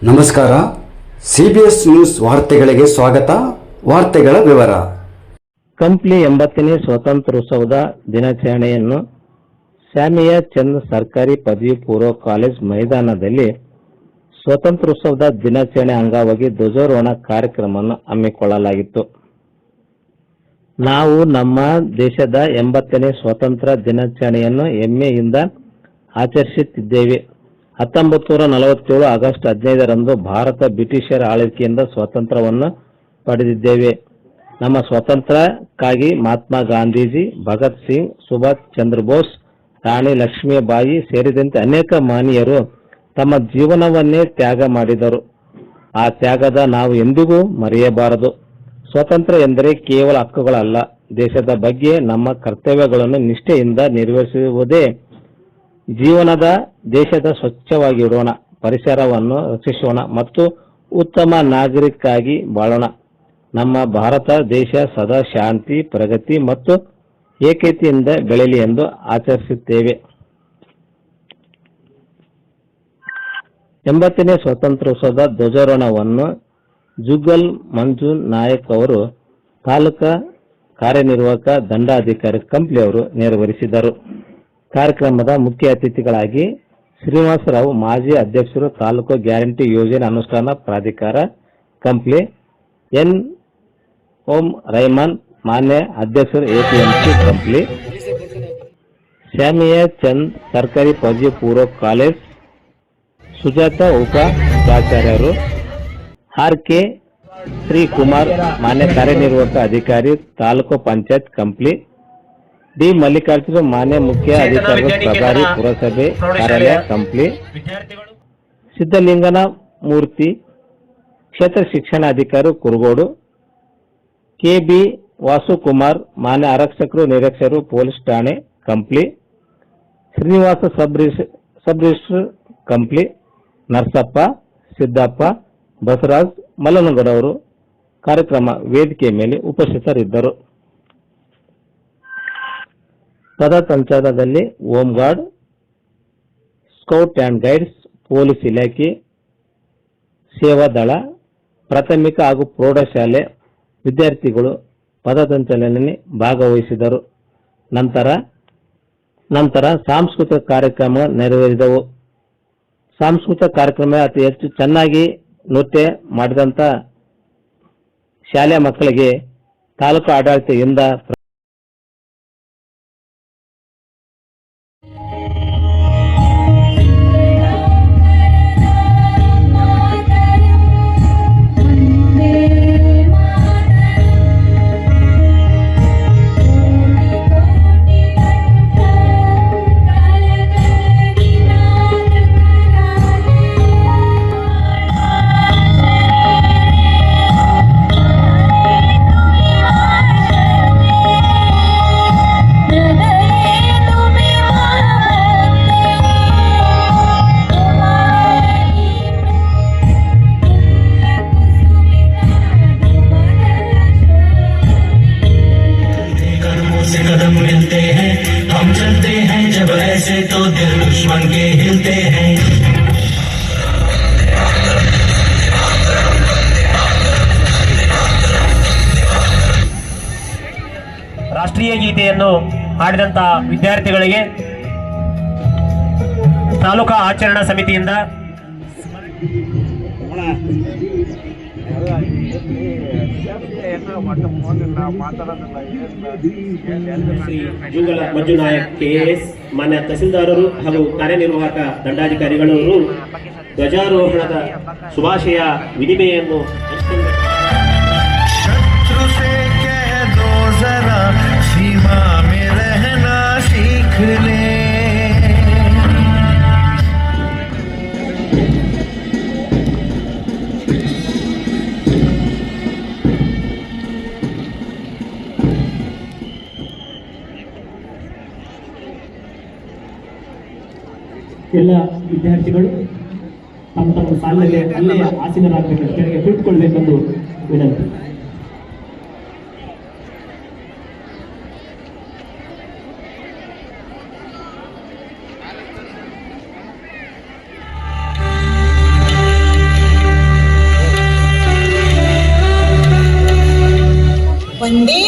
ನಮಸ್ಕಾರ. CBS news ವಾರ್ತೆಗಳಿಗೆ ಸ್ವಾಗತ. ವಾರ್ತೆಗಳ ವಿವರ. ಕಂಪ್ಲಿ 80ನೇ ಸ್ವಾತಂತ್ರ್ಯೋತ್ಸವದ ದಿನಾಚರಣೆಯನ್ನು ಸ್ಯಾಮಿಯ ಚಂದ್ ಸರ್ಕಾರಿ ಪದವಿ ಪೂರ್ವ ಕಾಲೇಜ್ ಮೈದಾನದಲ್ಲಿ ಸ್ವಾತಂತ್ರ್ಯೋತ್ಸವದ ದಿನಾಚರಣೆ ಅಂಗವಾಗಿ ಧ್ವಜಾರೋಹಣ ಕಾರ್ಯಕ್ರಮವನ್ನು ಹಮ್ಮಿಕೊಳ್ಳಲಾಗಿತ್ತು. ನಾವು ನಮ್ಮ ದೇಶದ 80ನೇ ಸ್ವಾತಂತ್ರ್ಯ ದಿನಾಚರಣೆಯನ್ನು ಹೆಮ್ಮೆಯಿಂದ ಆಚರಿಸುತ್ತಿದ್ದೇವೆ. 1947 ಆಗಸ್ಟ್ 15ರಂದು ಭಾರತ ಬ್ರಿಟಿಷರ ಆಳ್ವಿಕೆಯಿಂದ ಸ್ವಾತಂತ್ರ್ಯವನ್ನು ಪಡೆದಿದ್ದೇವೆ. ನಮ್ಮ ಸ್ವಾತಂತ್ರ್ಯಕ್ಕಾಗಿ ಮಹಾತ್ಮ ಗಾಂಧೀಜಿ, ಭಗತ್ ಸಿಂಗ್, ಸುಭಾಷ್ ಚಂದ್ರ ಬೋಸ್, ರಾಣಿ ಲಕ್ಷ್ಮೀಬಾಯಿ ಸೇರಿದಂತೆ ಅನೇಕ ಮಹನೀಯರು ತಮ್ಮ ಜೀವನವನ್ನೇ ತ್ಯಾಗ ಮಾಡಿದರು. ಆ ತ್ಯಾಗದ ನಾವು ಎಂದಿಗೂ ಮರೆಯಬಾರದು. ಸ್ವಾತಂತ್ರ್ಯ ಎಂದರೆ ಕೇವಲ ಹಕ್ಕುಗಳಲ್ಲ, ದೇಶದ ಬಗ್ಗೆ ನಮ್ಮ ಕರ್ತವ್ಯಗಳನ್ನು ನಿಷ್ಠೆಯಿಂದ ನಿರ್ವಹಿಸುವುದೇ. ದೇಶದ ಸ್ವಚ್ಛವಾಗಿಡೋಣ, ಪರಿಸರವನ್ನು ರಕ್ಷಿಸೋಣ ಮತ್ತು ಉತ್ತಮ ನಾಗರಿಕರಾಗಿ ಬಾಳೋಣ. ನಮ್ಮ ಭಾರತ ದೇಶ ಸದಾ ಶಾಂತಿ, ಪ್ರಗತಿ ಮತ್ತು ಏಕತೆಯಿಂದ ಬೆಳೆಯಲಿ ಎಂದು ಆಚರಿಸುತ್ತೇವೆ. 80ನೇ ಸ್ವಾತಂತ್ರ್ಯೋತ್ಸವದ ಧ್ವಜಾರೋಹಣವನ್ನು ಜುಗಲ್ ಮಂಜು ನಾಯಕ್ ಅವರು ತಾಲೂಕಾ ಕಾರ್ಯನಿರ್ವಾಹಕ ದಂಡಾಧಿಕಾರಿ ಕಂಪ್ಲಿ ಅವರು ನೆರವೇರಿಸಿದರು. ಕಾರ್ಯಕ್ರಮದ ಮುಖ್ಯ ಅತಿಥಿಗಳಾಗಿ ಶ್ರೀನಿವಾಸರಾವ್, ಮಾಜಿ ಅಧ್ಯಕ್ಷರು, ತಾಲೂಕು ಗ್ಯಾರಂಟಿ ಯೋಜನೆ ಅನುಷ್ಠಾನ ಪ್ರಾಧಿಕಾರ ಕಂಪ್ಲಿ, ಎನ್ ಓಂ ರೈಮಾನ್, ಮಾನ್ಯ ಅಧ್ಯಕ್ಷರು APMC ಕಂಪ್ಲಿ, ಸ್ಯಾಮಿಯ ಚಂದ್ ಸರ್ಕಾರಿ ಪದವಿ ಪೂರ್ವ ಕಾಲೇಜ್ ಸುಜಾತ ಉಪ ಪ್ರಾಚಾರ್ಯರು, RK ಶ್ರೀಕುಮಾರ್, ಮಾನ್ಯ ಕಾರ್ಯನಿರ್ವಾಹಕ ಅಧಿಕಾರಿ ತಾಲೂಕು ಪಂಚಾಯತ್ ಕಂಪ್ಲಿ, ಡಿ ಮಲ್ಲಿಕಾರ್ಜುನ, ಮಾನ್ಯ ಮುಖ್ಯ ಅಧಿಕಾರಿಗಳು ಪ್ರಭಾರಿ ಪುರಸಭೆ ಕಾರ್ಯಾಲಯ ಕಂಪ್ಲಿ, ಸಿದ್ದಲಿಂಗನ ಮೂರ್ತಿ, ಕ್ಷೇತ್ರ ಶಿಕ್ಷಣಾಧಿಕಾರಿ ಕುರುಗೋಡು, KB ವಾಸುಕುಮಾರ್, ಮಾನ್ಯ ಆರಕ್ಷಕರು ನಿರೀಕ್ಷಕರು ಪೊಲೀಸ್ ಠಾಣೆ ಕಂಪ್ಲಿ, ಶ್ರೀನಿವಾಸ ಸಬ್ ರಿಜಿಸ್ಟ್ರಾರ್ ಕಂಪ್ಲಿ, ನರಸಪ್ಪ, ಸಿದ್ದಪ್ಪ, ಬಸವರಾಜ್, ಮಲ್ಲನಗೌಡವರು ಕಾರ್ಯಕ್ರಮ ವೇದಿಕೆ ಮೇಲೆ ಉಪಸ್ಥಿತರಿದ್ದರು. ಪಥಸಂಚಲನದಲ್ಲಿ home guard, scout and guides, police ಇಲಾಖೆ, ಸೇವಾದಳ, ಪ್ರಾಥಮಿಕ ಹಾಗೂ ಪ್ರೌಢಶಾಲೆ ವಿದ್ಯಾರ್ಥಿಗಳು ಪಥಸಂಚಲನದಲ್ಲಿ ಭಾಗವಹಿಸಿದರು. ನಂತರ ಸಾಂಸ್ಕೃತಿಕ ಕಾರ್ಯಕ್ರಮ ನೆರವೇರಿದವು. ಸಾಂಸ್ಕೃತಿಕ ಕಾರ್ಯಕ್ರಮ ಅತಿ ಹೆಚ್ಚು ಚೆನ್ನಾಗಿ ನೃತ್ಯ ಮಾಡಿದಂತ ಶಾಲೆಯ ಮಕ್ಕಳಿಗೆ ತಾಲೂಕು ಆಡಳಿತದಿಂದ कदम मिलते हैं, हम चलते हैं जब ऐसे तो दिल दुश्मन के हिलते हैं. ರಾಷ್ಟ್ರೀಯ ಗೀತೆಯನ್ನು ಹಾಡಿದಂತ ವಿದ್ಯಾರ್ಥಿಗಳಿಗೆ ತಾಲೂಕಾ ಆಚರಣಾ ಸಮಿತಿಯಿಂದ ಶ್ರೀ ಜುಗಲ ಮಂಜು ನಾಯಕ್ KAS, ಮಾನ್ಯ ತಹಸೀಲ್ದಾರರು ಹಾಗೂ ಕಾರ್ಯನಿರ್ವಾಹಕ ದಂಡಾಧಿಕಾರಿಗಳವರು ಧ್ವಜಾರೋಹಣದ ಶುಭಾಶಯ ವಿನಿಮಯನ್ನು सीमा में रहना सीख ले. ಎಲ್ಲ ವಿದ್ಯಾರ್ಥಿಗಳು ತಮ್ಮ ತಮ್ಮ ಸಾಲಿನಲ್ಲಿ ಅಲ್ಲೇ ಆಸೀನರಾಗಬೇಕು, ಕೆಳಗೆ ಕುಳಿತುಕೊಳ್ಬೇಕೆಂದು ವಿನಂತಿ. वंदे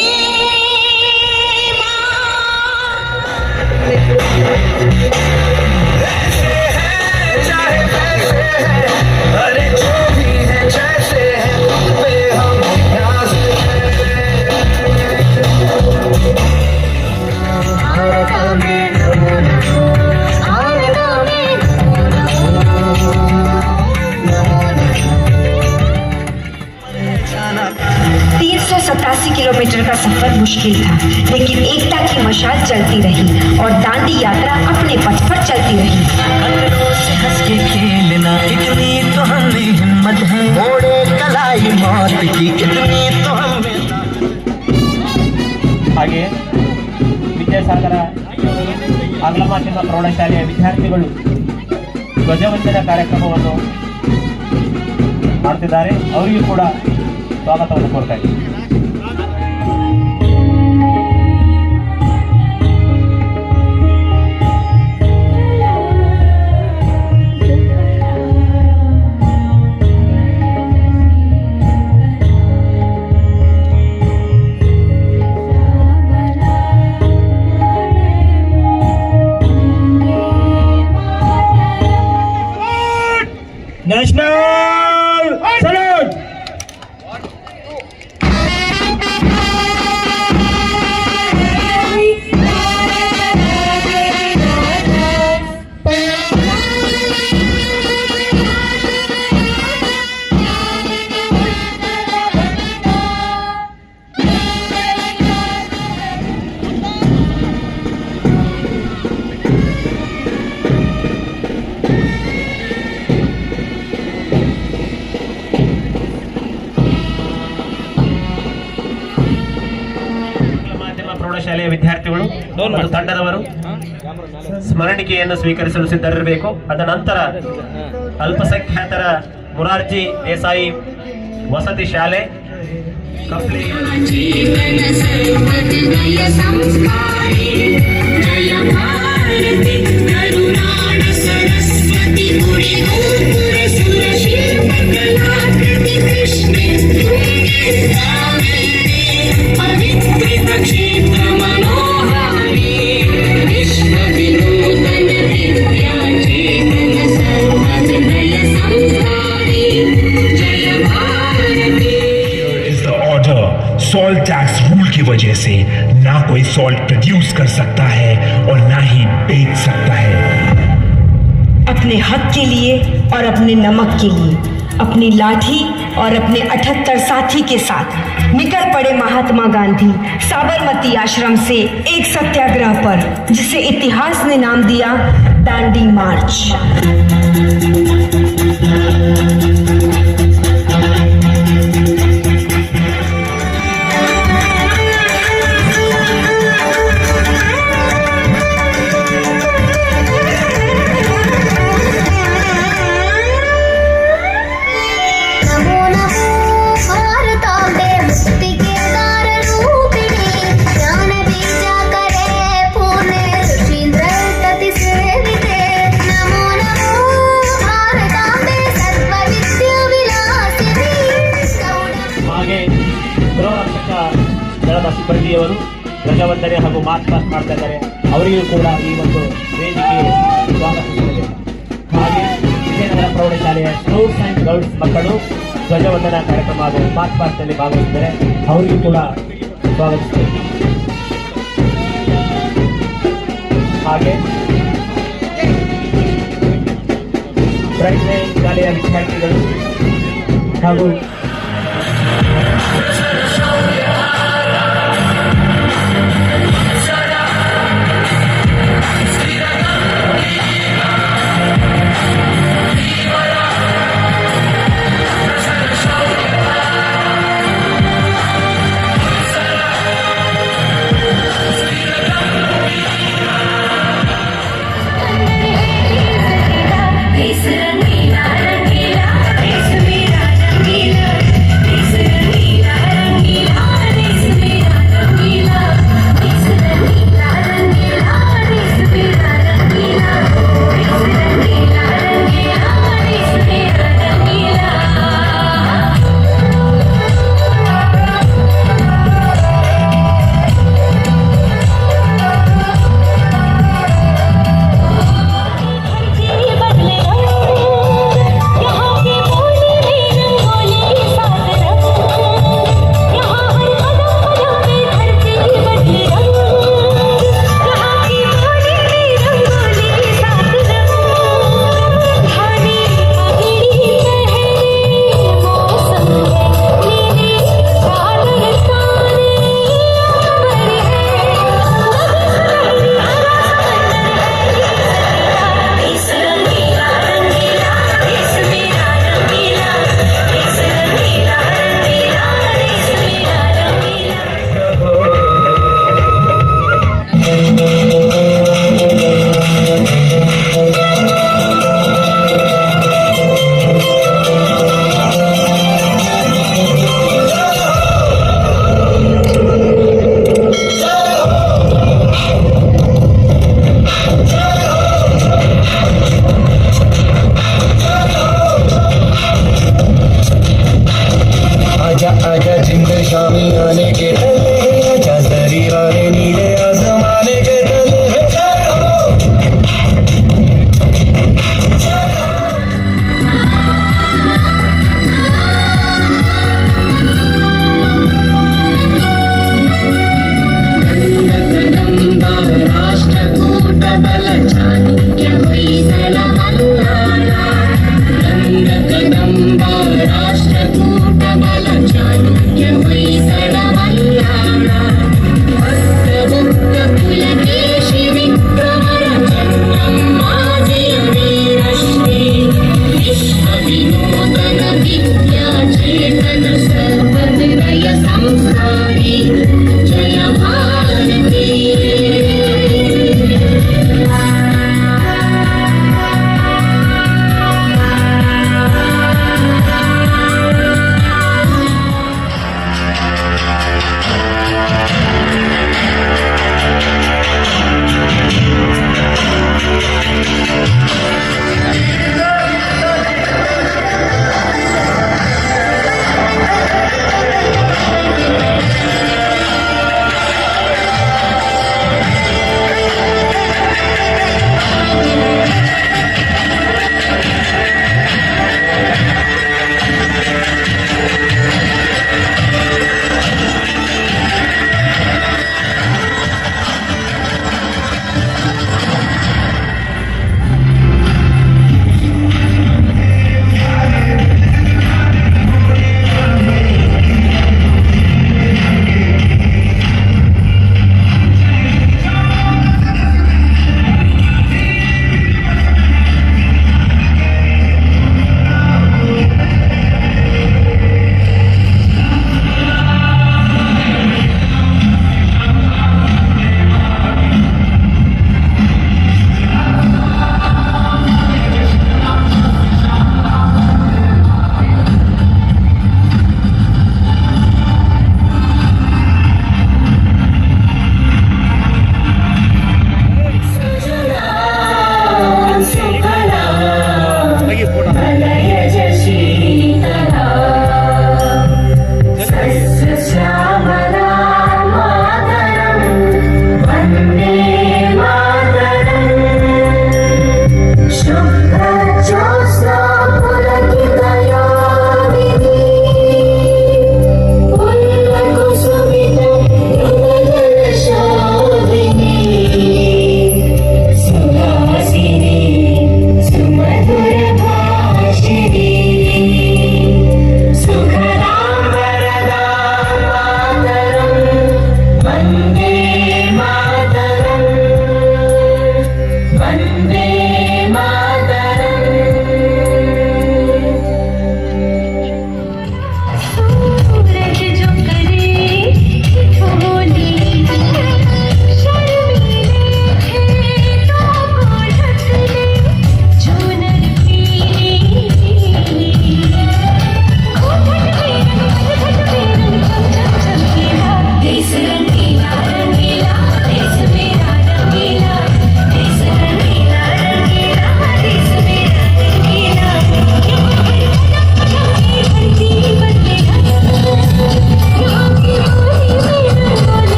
किलोमीटर का सफर मुश्किल था, लेकिन एकता की मशाल जलती रही और दांडी यात्रा अपने पथ पर चलती रही। अंदरों से हंस के खेलना इतनी तो हमें हिम्मत है, मोड़े कलाई मौत की इतनी तो हमें। ಹಾಗೆ ವಿದ್ಯಾಸಾಗರ ಆಂಗ್ಲ ಮಾಧ್ಯಮ ಪ್ರೌಢಶಾಲೆಯ ವಿದ್ಯಾರ್ಥಿಗಳು ಧ್ವಜವಂದನಾ ಕಾರ್ಯಕ್ರಮವನ್ನು ಮಾಡ್ತಿದ್ದಾರೆ. ಅವರಿಗೂ ಕೂಡ ಸ್ವಾಗತವನ್ನು ಕೋರ್ತಾ ಇದ್ದೀನಿ. National salute. ಪ್ರೌಢಶಾಲೆಯ ವಿದ್ಯಾರ್ಥಿಗಳು ಮತ್ತು ತಂಡದವರು ಸ್ಮರಣಿಕೆಯನ್ನು ಸ್ವೀಕರಿಸಲು ಸಿದ್ಧರಿರಬೇಕು. ಅದ ನಂತರ ಅಲ್ಪಸಂಖ್ಯಾತರ ಮುರಾರ್ಜಿ ದೇಸಾಯಿ ವಸತಿ ಶಾಲೆ ಕಪ್ಲಿ सॉल्ट टैक्स रूल की वजह से ना कोई सॉल्ट प्रोड्यूस कर सकता है और ना ही बेच सकता है। अपने हक के लिए और अपने नमक के लिए अपनी लाठी और अपने 78 साथी के साथ निकल पड़े महात्मा गांधी साबरमती आश्रम से एक सत्याग्रह पर, जिसे इतिहास ने नाम दिया दांडी मार्च। ಸಿಬ್ಬಂದಿಯವರು ಧ್ವಜವಂದನೆ ಹಾಗೂ ಮಾರ್ಚ್ ಪಾಸ್ಟ್ ಮಾಡ್ತಾ ಇದ್ದಾರೆ. ಅವರಿಗೂ ಕೂಡ ಈ ಒಂದು ವೇದಿಕೆ ಸ್ವಾಗತಿಸುತ್ತದೆ. ಹಾಗೆ ವಿಜಯನಗರ ಪ್ರೌಢಶಾಲೆಯ ಸ್ಕೌಟ್ಸ್ ಅಂಡ್ ಗೈಡ್ಸ್ ಮಕ್ಕಳು ಧ್ವಜವಂದನಾ ಕಾರ್ಯಕ್ರಮ ಹಾಗೂ ಮಾರ್ಚ್ ಪಾಸ್ಟ್ನಲ್ಲಿ ಭಾಗವಹಿಸಿದ್ದಾರೆ. ಅವರಿಗೂ ಕೂಡ ಸ್ವಾಗತಿಸುತ್ತದೆ. ಹಾಗೆ ಪ್ರೈಮರಿ ಶಾಲೆಯ ವಿದ್ಯಾರ್ಥಿಗಳು ಹಾಗೂ Rangila, Rangila, Rangila, Rangila.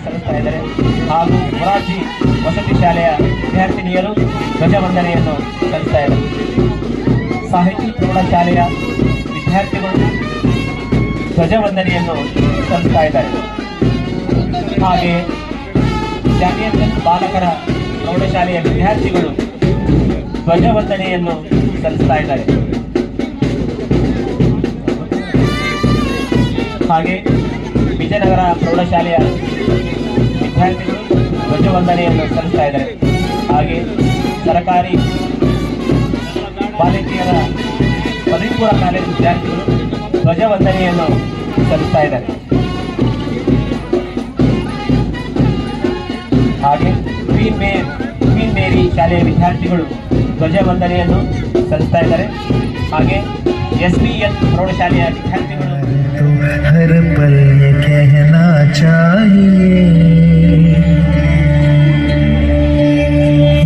ಸಲ್ಲಿಸ್ತಾ ಇದ್ದಾರೆ ಹಾಗೂ ಮೊರಾರ್ಜಿ ವಸತಿ ಶಾಲೆಯ ವಿದ್ಯಾರ್ಥಿನಿಯರು ಧ್ವಜವಂದನೆಯನ್ನು ಸಲ್ಲಿಸ್ತಾ ಇದ್ದಾರೆ. ಸಾಹಿತಿ ಪ್ರೌಢಶಾಲೆಯ ವಿದ್ಯಾರ್ಥಿಗಳು ಧ್ವಜವಂದನೆಯನ್ನು ಸಲ್ಲಿಸ್ತಾ ಇದ್ದಾರೆ. ಹಾಗೆ ಜಾಮಿಯತ್ ಬಾಲಕರ ಪ್ರೌಢಶಾಲೆಯ ವಿದ್ಯಾರ್ಥಿಗಳು ಧ್ವಜವಂದನೆಯನ್ನು ಸಲ್ಲಿಸ್ತಾ ಇದ್ದಾರೆ. ಹಾಗೆ ವಿಜಯನಗರ ಪ್ರೌಢಶಾಲೆಯ ವಿದ್ಯಾರ್ಥಿಗಳು ಧ್ವಜವಂದನೆಯನ್ನು ಸಲ್ಲಿಸ್ತಾ ಇದ್ದಾರೆ. ಹಾಗೆ ಸರ್ಕಾರಿ ಬಾಲಕಿಯರ ಪದವಿ ಪೂರ್ವ ಕಾಲೇಜು ವಿದ್ಯಾರ್ಥಿಗಳು ಧ್ವಜವಂದನೆಯನ್ನು ಸಲ್ಲಿಸ್ತಾ ಇದ್ದಾರೆ. ಹಾಗೆ ಕ್ವೀನ್ ಮೇರಿ ಶಾಲೆಯ ವಿದ್ಯಾರ್ಥಿಗಳು ಧ್ವಜವಂದನೆಯನ್ನು ಸಲ್ಲಿಸ್ತಾ ಇದ್ದಾರೆ. ಹಾಗೆ SBN ಪ್ರೌಢಶಾಲೆಯ ವಿದ್ಯಾರ್ಥಿಗಳು हर पल ये कहना चाहिए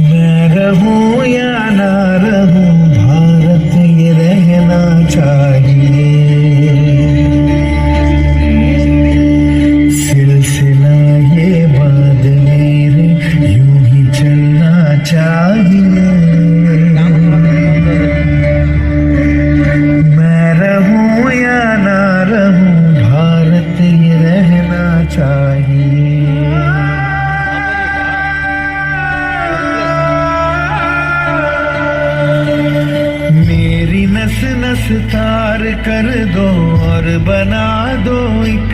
मैं रहूं या ना रहूं भारत ये रहना चाहिए सिलसिला ये बात मेरे यूं ही चलना चाहिए मैं रहूं या ना रहूं भारत ये रहना चाहिए मेरी नस नस तार कर दो और बना दो एक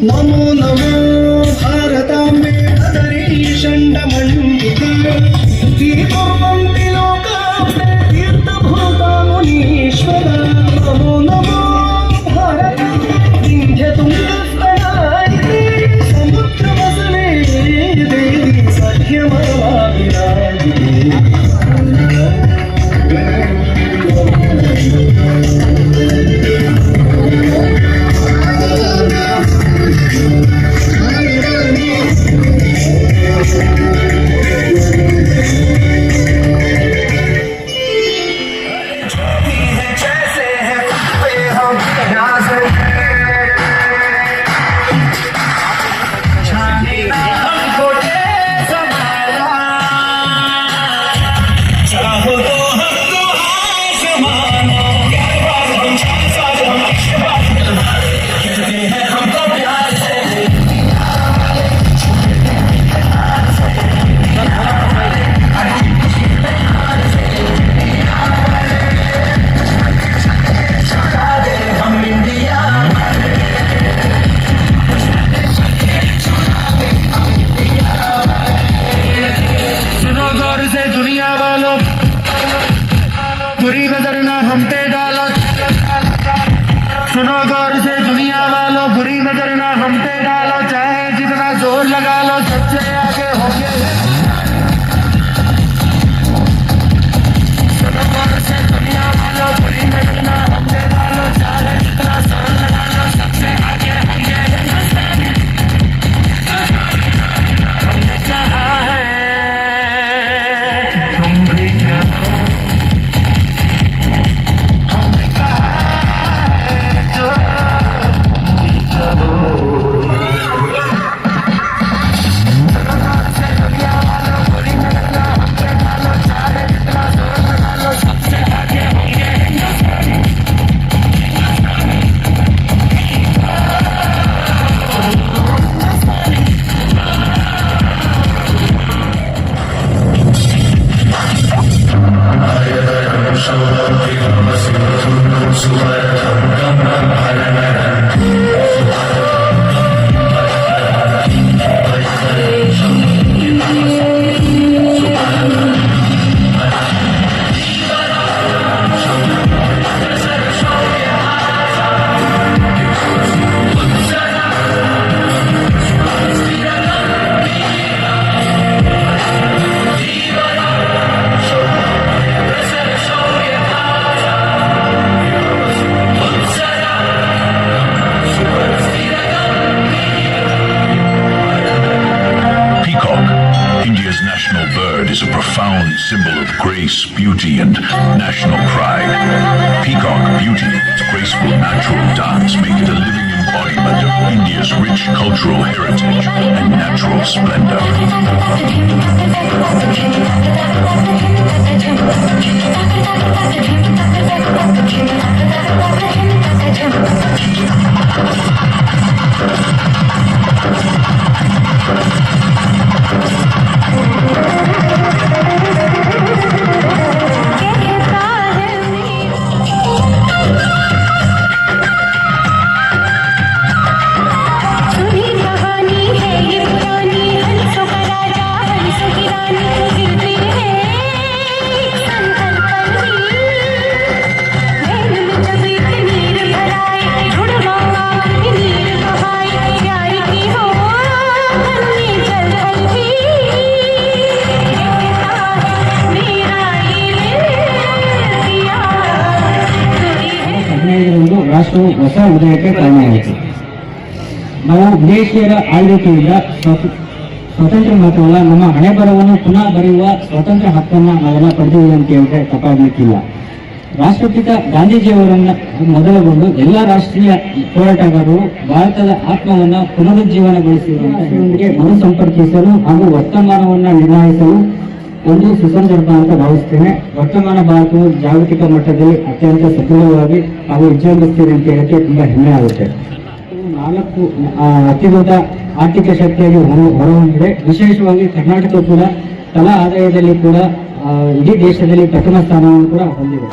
नमो नमो भारताम्बे अदरी षण्डमण्डिते तीर्पवन्ति लोकाम्बे तीर्थभूता मुनीश्वर नमो नमो भारताम्बे विन्ध्यतुङ्गस्तनायिते समुद्रवसने देवी सख्यमवा विराजिते चाहे जितना जोर लगा लो सबसे आगे होंगे से दुनिया वालों बुरी नजरना हमने वालों चाहे जितना जोर लगा लो सबसे आगे होंगे हमने कहा है तुम भी कहो हमने कहा है जो India's national bird is a profound symbol of grace, beauty, and national pride. Peacock beauty, its graceful natural dance make it a living embodiment of India's rich cultural heritage and natural splendor. ರಾಷ್ಟ್ರವು ಹೊಸ ಉದಯಕ್ಕೆ ಕಾರಣವಾಯಿತು. ನಾವು ವಿದೇಶಿಯರ ಆಳ್ವಿಕೆಯಿಂದ ಸ್ವತಂತ್ರ ಮಾತ್ರವಲ್ಲ, ನಮ್ಮ ಹಣೆ ಬರವನ್ನು ಪುನಃ ಬರೆಯುವ ಸ್ವತಂತ್ರ ಹಕ್ಕನ್ನು ನಾವೆಲ್ಲ ಪಡೆದಿದ್ದೀವಿ ಅಂತ ಹೇಳಿದ್ರೆ ತಪ್ಪಾಗಲಿಕ್ಕಿಲ್ಲ. ರಾಷ್ಟ್ರಪಿತ ಗಾಂಧೀಜಿಯವರನ್ನ ಮೊದಲುಗೊಂಡು ಎಲ್ಲ ರಾಷ್ಟ್ರೀಯ ಹೋರಾಟಗಾರರು ಭಾರತದ ಆತ್ಮವನ್ನ ಪುನರುಜ್ಜೀವನಗೊಳಿಸಿರುವಂತಹ ಮರು ಸಂಪರ್ಕಿಸಲು ಹಾಗೂ ವರ್ತಮಾನವನ್ನ ನಿರ್ಣಯಿಸಲು ಒಂದು ಸುಸಂದರ್ಭ ಅಂತ ಭಾವಿಸ್ತೇನೆ. ವರ್ತಮಾನ ಭಾರತವು ಜಾಗತಿಕ ಮಟ್ಟದಲ್ಲಿ ಅತ್ಯಂತ ಸದೃಢವಾಗಿ ಹಾಗೂ ವಿಜೃಂಭಿಸ್ತಿದೆ ಅಂತ ಹೇಳಕ್ಕೆ ತುಂಬಾ ಹೆಮ್ಮೆ ಆಗುತ್ತೆ. 4 ಅತಿ ದೊಡ್ಡ ಆರ್ಥಿಕ ಶಕ್ತಿಯಾಗಿ ಹೊರಹೊಮ್ಮಿದೆ. ವಿಶೇಷವಾಗಿ ಕರ್ನಾಟಕ ಕೂಡ ತಲಾ ಆದಾಯದಲ್ಲಿ ಕೂಡ ಇಡೀ ದೇಶದಲ್ಲಿ ಪ್ರಥಮ ಸ್ಥಾನವನ್ನು ಕೂಡ ಹೊಂದಿದೆ.